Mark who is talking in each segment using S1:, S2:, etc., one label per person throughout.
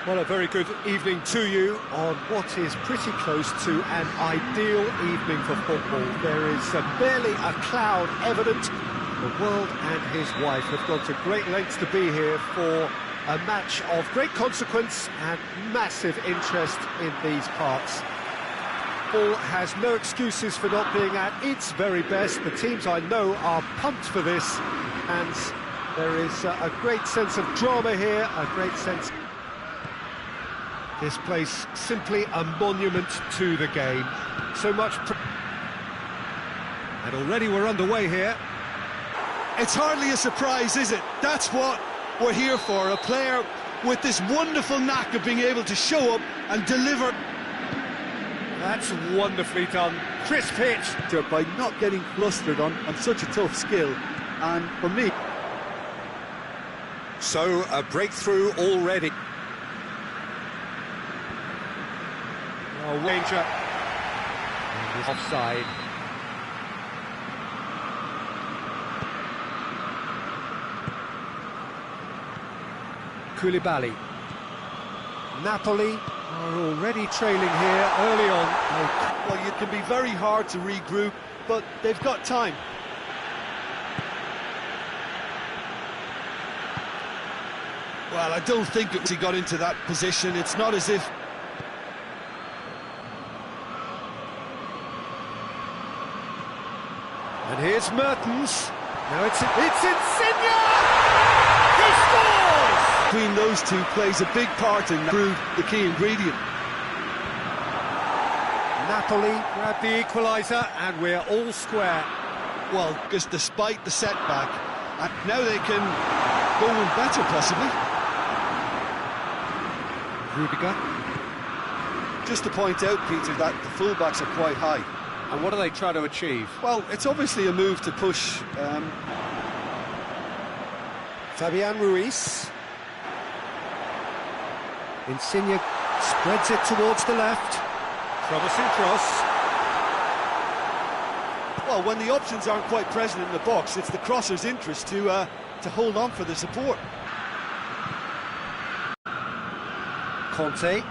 S1: Well, a very good evening to you on what is pretty close to an ideal evening for football. There is barely a cloud evident. The world and his wife have gone to great lengths to be here for a match of great consequence and massive interest in these parts. Football has no excuses for not being at its very best. The teams I know are pumped for this, and there is a great sense of drama here, a great sense... This place simply a monument to the game. So much... And already we're underway here.
S2: It's hardly a surprise, is it? That's what we're here for. A player with this wonderful knack of being able to show up and deliver.
S1: That's wonderfully done. Crisp hit.
S2: By not getting flustered on such a tough skill. And for me...
S1: So, a breakthrough already. Oh, danger. Offside. Koulibaly. Napoli are already trailing here early on.
S2: Well, it can be very hard to regroup, but they've got time. Well, I don't think he got into that position. It's not as if...
S1: And here's Mertens. Now it's Insigne! He scores!
S2: Between those two plays a big part in prove the key ingredient.
S1: Napoli grab the equaliser, and we're all square.
S2: Well, because despite the setback, now they can go on better, possibly.
S1: Rudiger.
S2: Just to point out, Peter, that the fullbacks are quite high.
S1: And what are they trying to achieve?
S2: Well, it's obviously a move to push...
S1: Fabian Ruiz. Insigne spreads it towards the left. Promising cross.
S2: Well, when the options aren't quite present in the box, it's the crosser's interest to hold on for the support.
S1: Conte.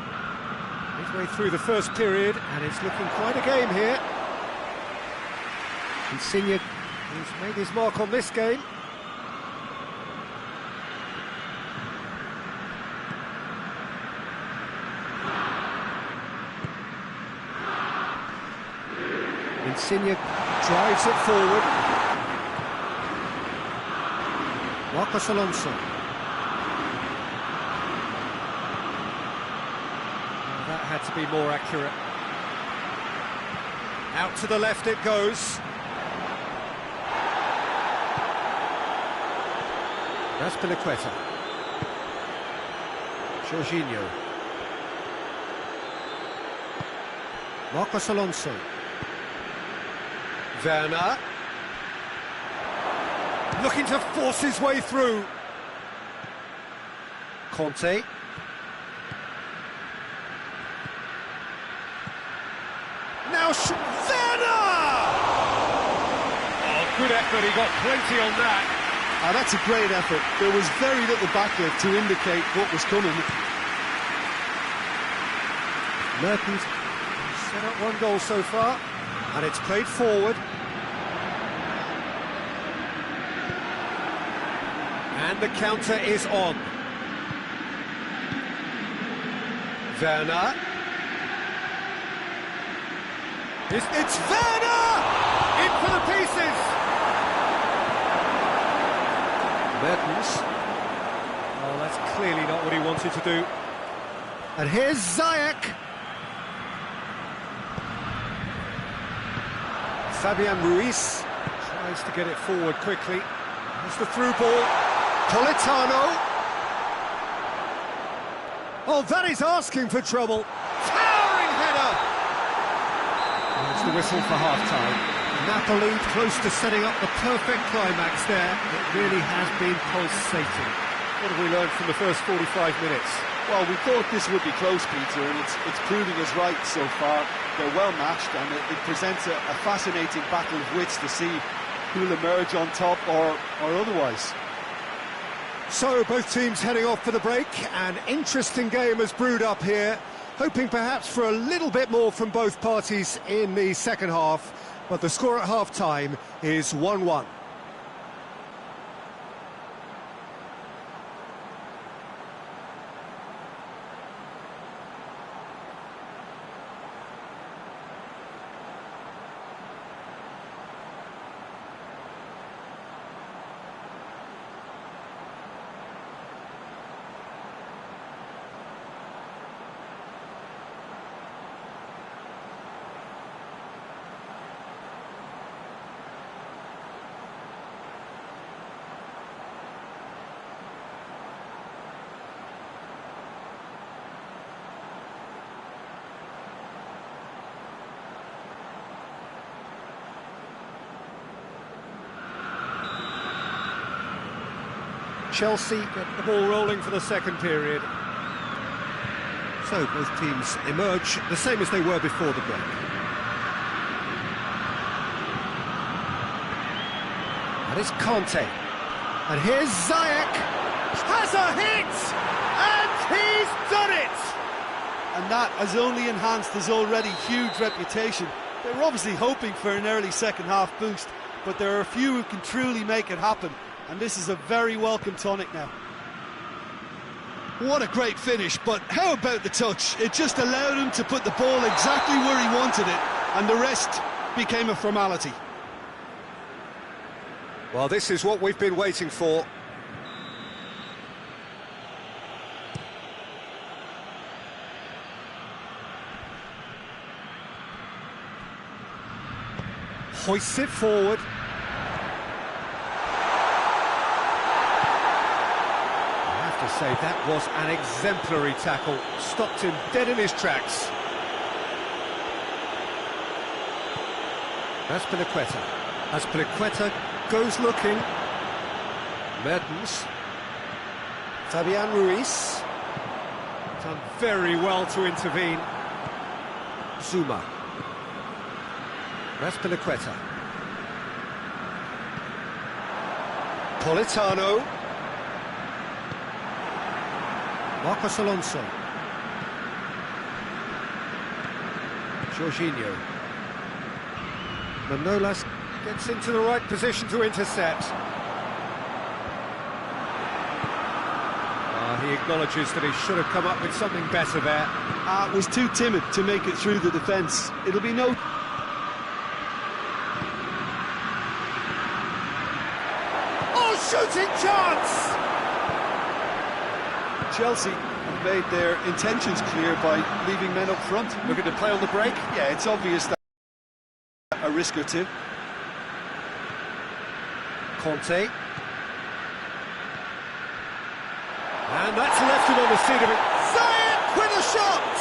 S1: Midway through the first period, and it's looking quite a game here. Insigne, who's made his mark on this game. Insigne drives it forward. Marcos Alonso. Well, that had to be more accurate. Out to the left it goes. That's Piliqueta. Jorginho. Marcos Alonso. Werner. Looking to force his way through. Conte. Now Werner! Oh, good effort, he got plenty on that.
S2: That's a great effort. There was very little backlift to indicate what was coming.
S1: Mertens set up one goal so far, and it's played forward. And the counter is on. Werner. It's Werner! In for the pieces! Mertens. Oh, that's clearly not what he wanted to do. And here's Ziyech. Fabian Ruiz tries to get it forward quickly. There's the through ball. Politano. Oh, that is asking for trouble. Towering header. There's the whistle for half-time. Napoli close to setting up the perfect climax there. It really has been pulsating. What have we learned from the first 45 minutes?
S2: Well, we thought this would be close, Peter, and it's proving us right so far. They're well matched, and it presents a fascinating battle of wits to see who'll emerge on top or otherwise.
S1: So both teams heading off for the break. An interesting game has brewed up here, hoping perhaps for a little bit more from both parties in the second half, but the score at half-time is 1-1. Chelsea get the ball rolling for the second period. So both teams emerge the same as they were before the break. And it's Conte. And here's Ziyech. Has a hit! And he's done it!
S2: And that has only enhanced his already huge reputation. They were obviously hoping for an early second-half boost, but there are a few who can truly make it happen. And this is a very welcome tonic now. What a great finish, but how about the touch? It just allowed him to put the ball exactly where he wanted it, and the rest became a formality.
S1: Well, this is what we've been waiting for. Hoists it forward. To say that was an exemplary tackle, stopped him dead in his tracks. Azpilicueta goes looking. Mertens. Fabian Ruiz. Done very well to intervene. Zuma. Azpilicueta. Politano. Marcos Alonso. Jorginho. Manolas gets into the right position to intercept. He acknowledges that he should have come up with something better there.
S2: Was too timid to make it through the defence. It'll be no...
S1: Oh, shooting chance!
S2: Chelsea have made their intentions clear by leaving men up front.
S1: Looking to play on the break?
S2: Yeah, it's obvious that a risk or two.
S1: Conte. And that's left him on the seat of it. Ziyech with a shot!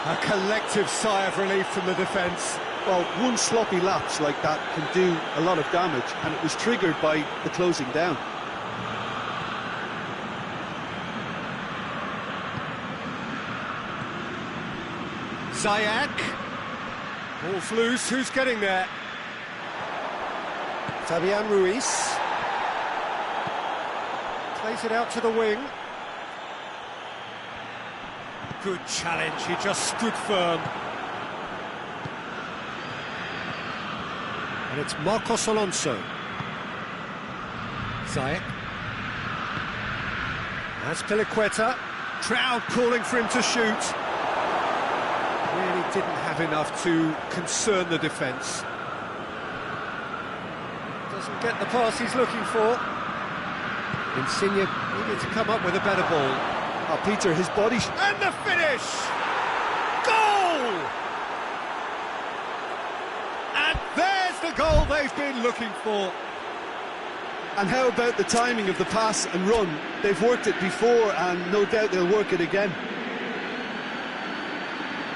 S1: A collective sigh of relief from the defence.
S2: Well, one sloppy lapse like that can do a lot of damage, and it was triggered by the closing down.
S1: Ziyech. Ball's loose, who's getting there? Fabian Ruiz. Plays it out to the wing. Good challenge, he just stood firm. And it's Marcos Alonso. Ziyech. Azpilicueta. Crowd calling for him to shoot. Really didn't have enough to concern the defence. Doesn't get the pass he's looking for. Insigne needed to come up with a better ball.
S2: Oh, Peter, his body...
S1: And the finish! Goal! And there's the goal they've been looking for.
S2: And how about the timing of the pass and run? They've worked it before, and no doubt they'll work it again.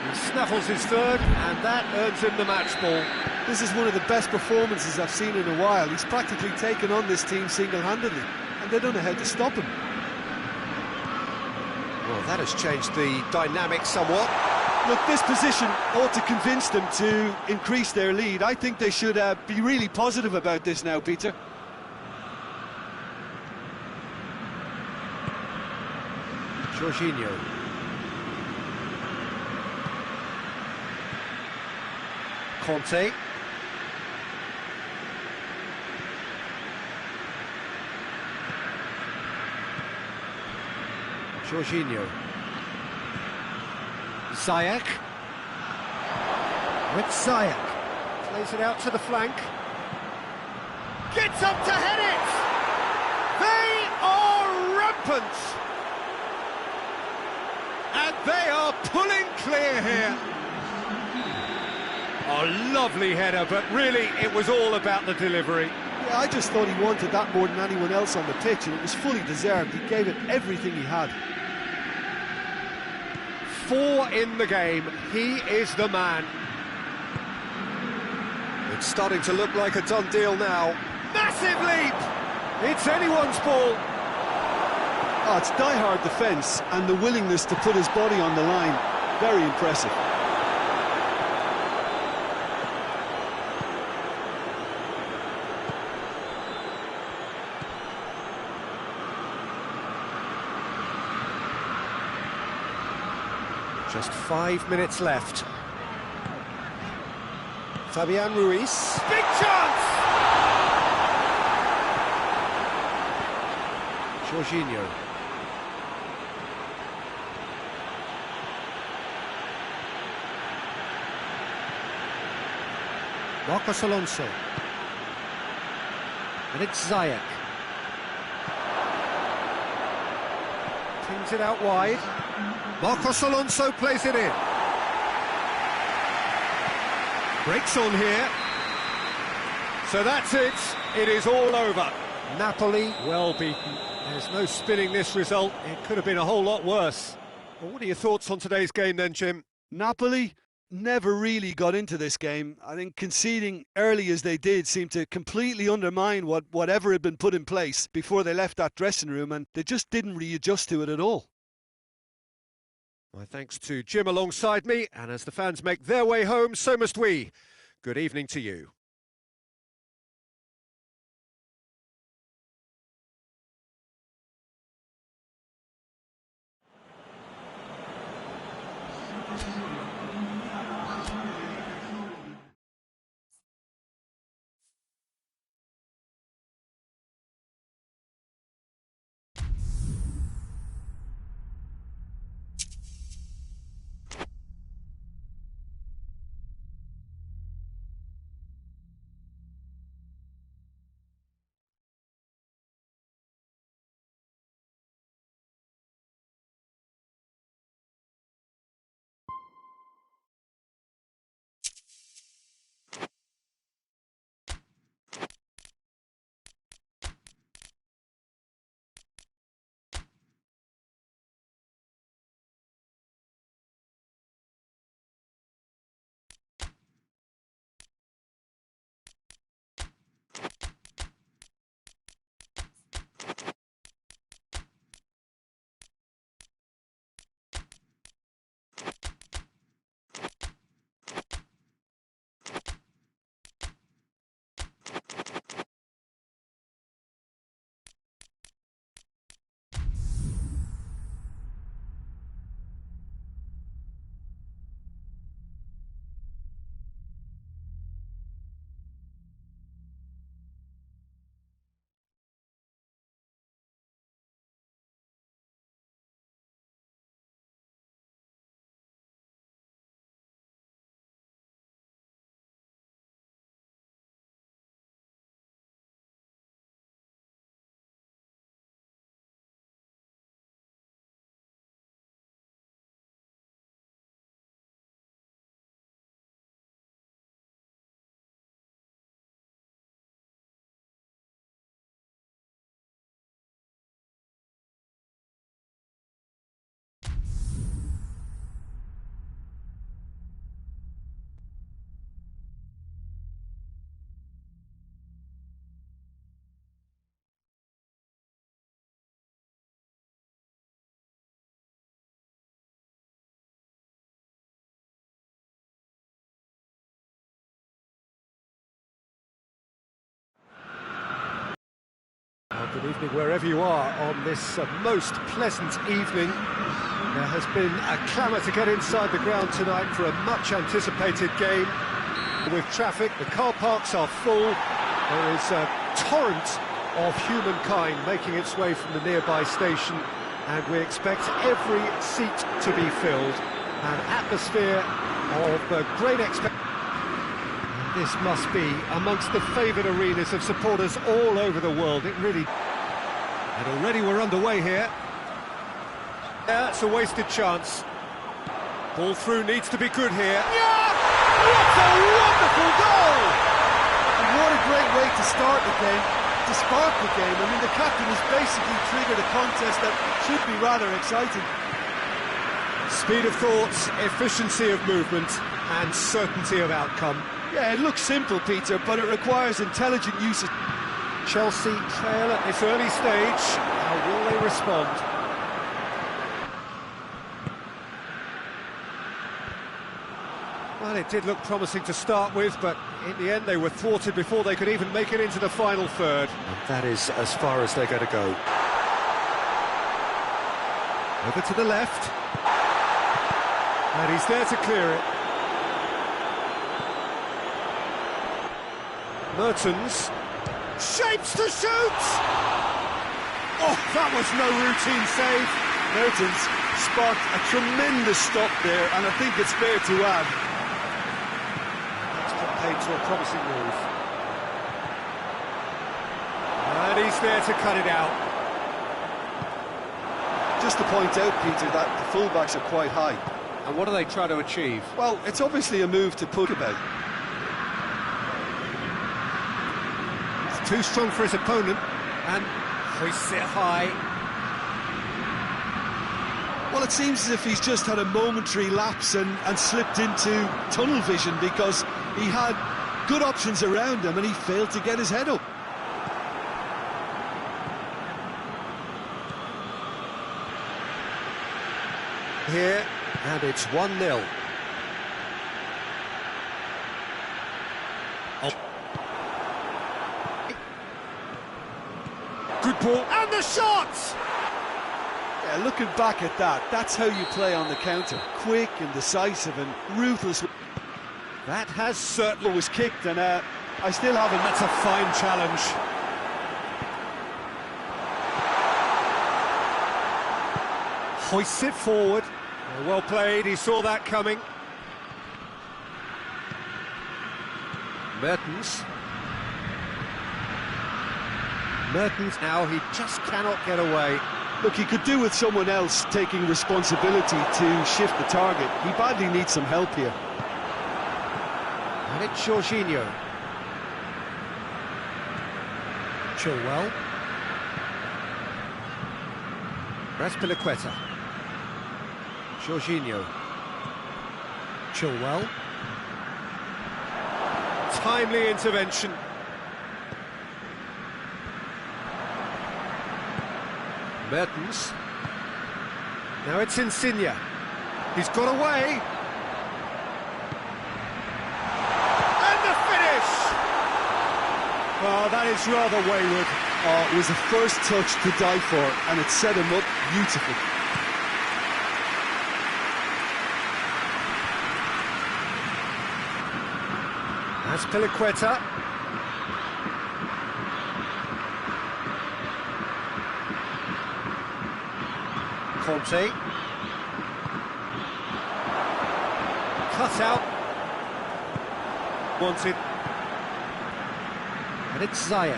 S1: He snaffles his third, and that earns him the match ball.
S2: This is one of the best performances I've seen in a while. He's practically taken on this team single-handedly, and they don't know how to stop him.
S1: Well, that has changed the dynamic somewhat.
S2: Look, this position ought to convince them to increase their lead. I think they should be really positive about this now, Peter.
S1: Jorginho. Conte. Jorginho. Ziyech. With Ziyech. Plays it out to the flank. Gets up to head it! They are rampant! And they are pulling clear here. Oh, lovely header, but really it was all about the delivery.
S2: Yeah, I just thought he wanted that more than anyone else on the pitch, and it was fully deserved. He gave it everything he had.
S1: 4 in the game. He is the man. It's starting to look like a done deal now. Massive leap! It's anyone's ball.
S2: Oh, it's die-hard defence and the willingness to put his body on the line. Very impressive.
S1: Just 5 minutes left. Fabian Ruiz. Big chance! Jorginho. Marcos Alonso. And it's Ziyech. Pings it out wide. Marcos Alonso plays it in. Breaks on here. So that's it. It is all over. Napoli well beaten. There's no spinning this result. It could have been a whole lot worse. Well, what are your thoughts on today's game then, Jim?
S2: Napoli never really got into this game. I think conceding early as they did seemed to completely undermine whatever had been put in place before they left that dressing room, and they just didn't readjust to it at all.
S1: My thanks to Jim alongside me, and as the fans make their way home, so must we. Good evening to you. Well, good evening wherever you are on this most pleasant evening. There has been a clamour to get inside the ground tonight for a much-anticipated game. With traffic, the car parks are full. There is a torrent of humankind making its way from the nearby station, and we expect every seat to be filled. An atmosphere of great expectation. This must be amongst the favoured arenas of supporters all over the world. It really... And already we're underway here. That's a wasted chance. Ball through needs to be good here. Yeah!
S2: What a wonderful goal! And what a great way to start the game, to spark the game. I mean, the captain has basically triggered a contest that should be rather exciting.
S1: Speed of thought, efficiency of movement, and certainty of outcome.
S2: Yeah, it looks simple, Peter, but it requires intelligent use of...
S1: Chelsea trail at this early stage. How will they respond? Well, it did look promising to start with, but in the end they were thwarted before they could even make it into the final third. And that is as far as they're going to go. Over to the left. And he's there to clear it. Mertens. Shapes to shoot! Oh, that was no routine save.
S2: Mertens sparked a tremendous stop there, and I think it's fair to add.
S1: That's paid to a promising move. And he's there to cut it out.
S2: Just to point out, Peter, that the fullbacks are quite high.
S1: And what are they trying to achieve?
S2: Well, it's obviously a move to put about.
S1: It's too strong for his opponent, and hoists it high.
S2: Well, it seems as if he's just had a momentary lapse and slipped into tunnel vision, because he had good options around him and he failed to get his head up.
S1: Here, and it's 1-0. Oh. Good ball, and the shot!
S2: Yeah, looking back at that, that's how you play on the counter. Quick and decisive and ruthless.
S1: That has certainly...
S2: was kicked, and I still haven't...
S1: That's a fine challenge. Hoists it forward. Well played, he saw that coming. Mertens. Mertens now, he just cannot get away.
S2: Look, he could do with someone else taking responsibility to shift the target. He badly needs some help here.
S1: And it's Jorginho. Chilwell. Raspilicueta. Jorginho. Chilwell. Timely intervention. Mertens. Now it's Insigne. He's got away. And the finish! Oh, that is rather wayward.
S2: Oh, it was a first touch to die for, and it set him up beautifully.
S1: That's Piliqueta. Conte. Cut out. Wanted. And it's Ziyech.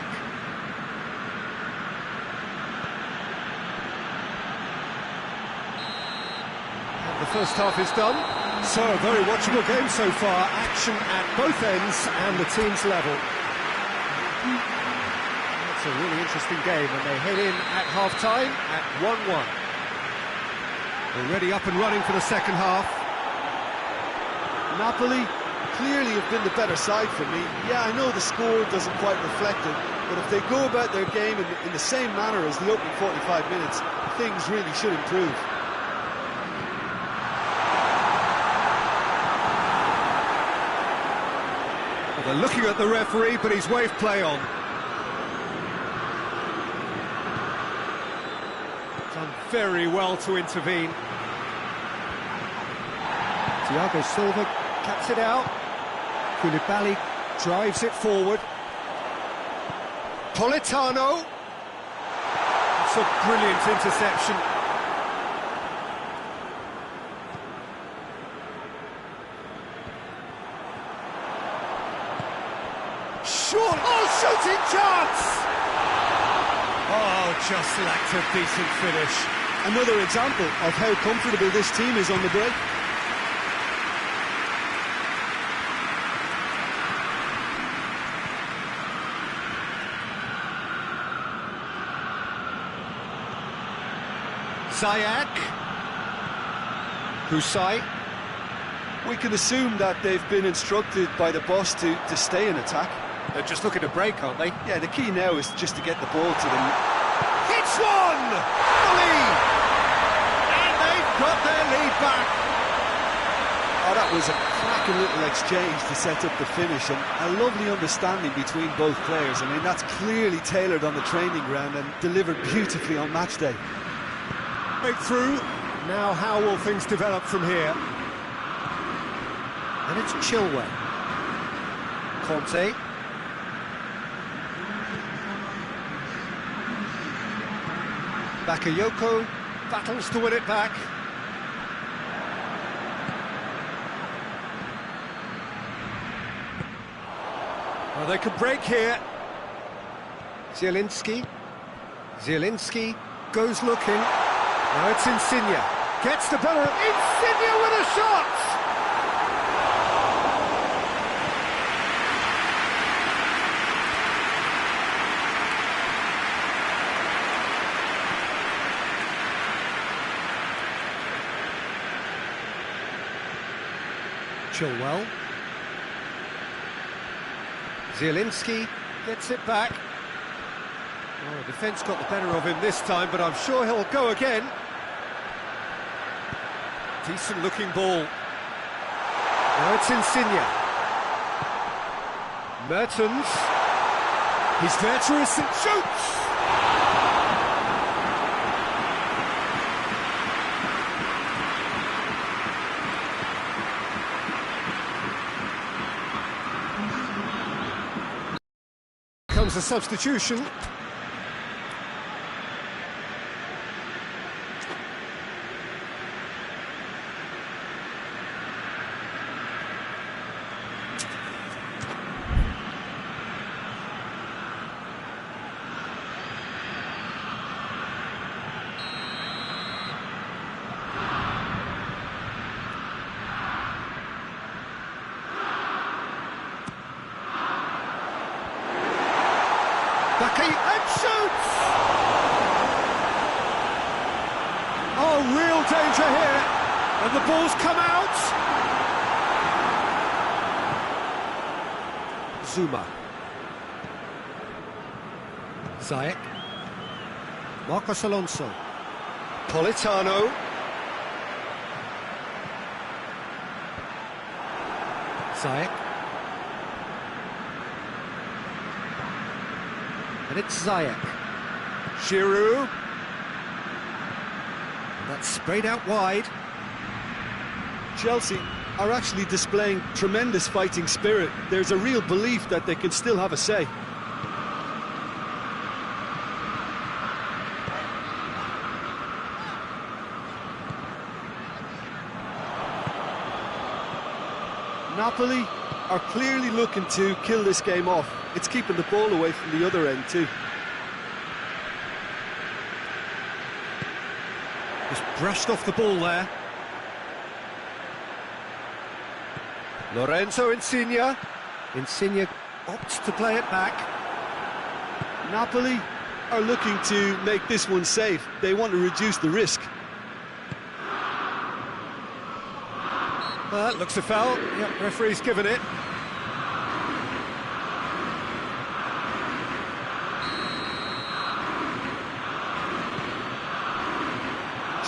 S1: And the first half is done. So, a very watchable game so far. Action at both ends and the teams level. It's a really interesting game, and they head in at half-time at 1-1. Already up and running for the second half.
S2: Napoli clearly have been the better side for me. Yeah, I know the score doesn't quite reflect it, but if they go about their game in the same manner as the opening 45 minutes, things really should improve.
S1: Well, they're looking at the referee, but he's waved play on. Done very well to intervene. Thiago Silva cuts it out. Koulibaly drives it forward. Politano. It's a brilliant interception. Short. Oh, shooting chance! Oh, just lacked a decent finish.
S2: Another example of how comfortable this team is on the break.
S1: Ziyech. Husai.
S2: We can assume that they've been instructed by the boss to stay in attack.
S1: They're just looking to break, aren't they?
S2: Yeah, the key now is just to get the ball to them.
S1: Hits one! Volley! And they've got their lead back.
S2: Oh, that was a cracking little exchange to set up the finish, and a lovely understanding between both players. I mean, that's clearly tailored on the training ground and delivered beautifully on match day.
S1: Breakthrough. Now how will things develop from here? And it's Chilwell. Conte. Bakayoko battles to win it back. Well, they could break here. Zielinski. Zielinski goes looking. Now it's Insigne. Gets the better. Insigne with a shot! Chilwell. Zielinski gets it back. Oh, the defence got the better of him this time, but I'm sure he'll go again. Decent looking ball. Now it's Insigne. Mertens. He's there to and shoots! Comes a substitution. And shoots! Oh, real danger here. And the ball's come out. Zuma. Ziyech. Marcos Alonso. Politano. Ziyech. And it's Ziyech. Giroud. That's sprayed out wide.
S2: Chelsea are actually displaying tremendous fighting spirit. There's a real belief that they can still have a say. Napoli are clearly looking to kill this game off. It's keeping the ball away from the other end too.
S1: Just brushed off the ball there. Lorenzo Insigne. Insigne opts to play it back.
S2: Napoli are looking to make this one safe. They want to reduce the risk.
S1: Well, that looks a foul. Yep, referee's given it.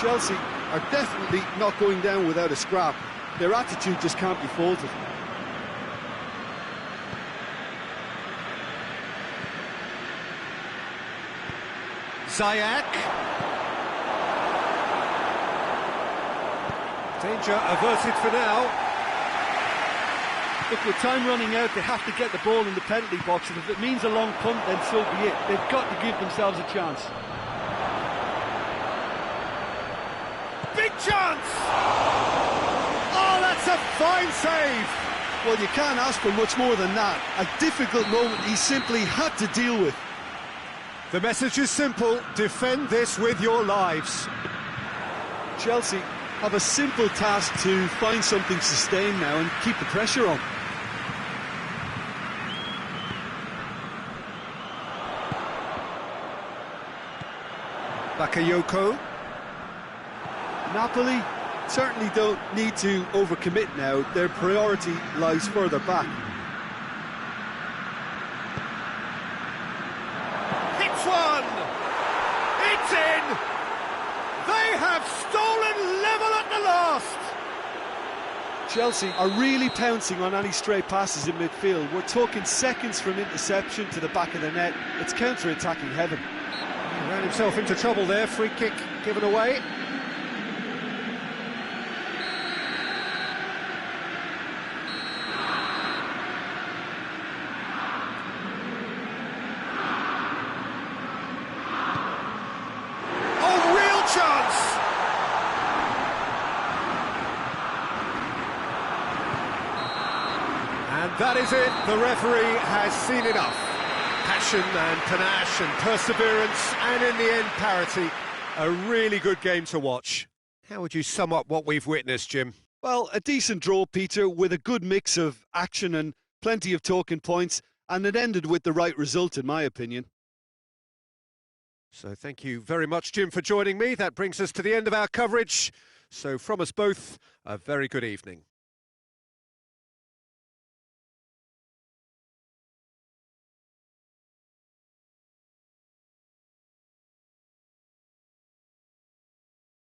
S2: Chelsea are definitely not going down without a scrap. Their attitude just can't be faulted.
S1: Ziyech. Danger averted for now.
S2: Look, with time running out, they have to get the ball in the penalty box, and if it means a long punt, then so be it. They've got to give themselves a chance.
S1: Big chance! Oh, that's a fine save!
S2: Well, you can't ask for much more than that. A difficult moment he simply had to deal with.
S1: The message is simple: defend this with your lives.
S2: Chelsea have a simple task to find something sustained now and keep the pressure on.
S1: Bakayoko.
S2: Napoli certainly don't need to overcommit now. Their priority lies further back.
S1: Hits one! It's in! They have stolen level at the last!
S2: Chelsea are really pouncing on any stray passes in midfield. We're talking seconds from interception to the back of the net. It's counter-attacking heaven.
S1: He ran himself into trouble there. Free kick given away. Oh, real chance! And that is it. The referee has seen enough. Passion and panache and perseverance, and in the end, parity. A really good game to watch. How would you sum up what we've witnessed, Jim?
S2: Well, a decent draw, Peter, with a good mix of action and plenty of talking points, and it ended with the right result, in my opinion.
S1: So thank you very much, Jim, for joining me. That brings us to the end of our coverage. So from us both, a very good evening.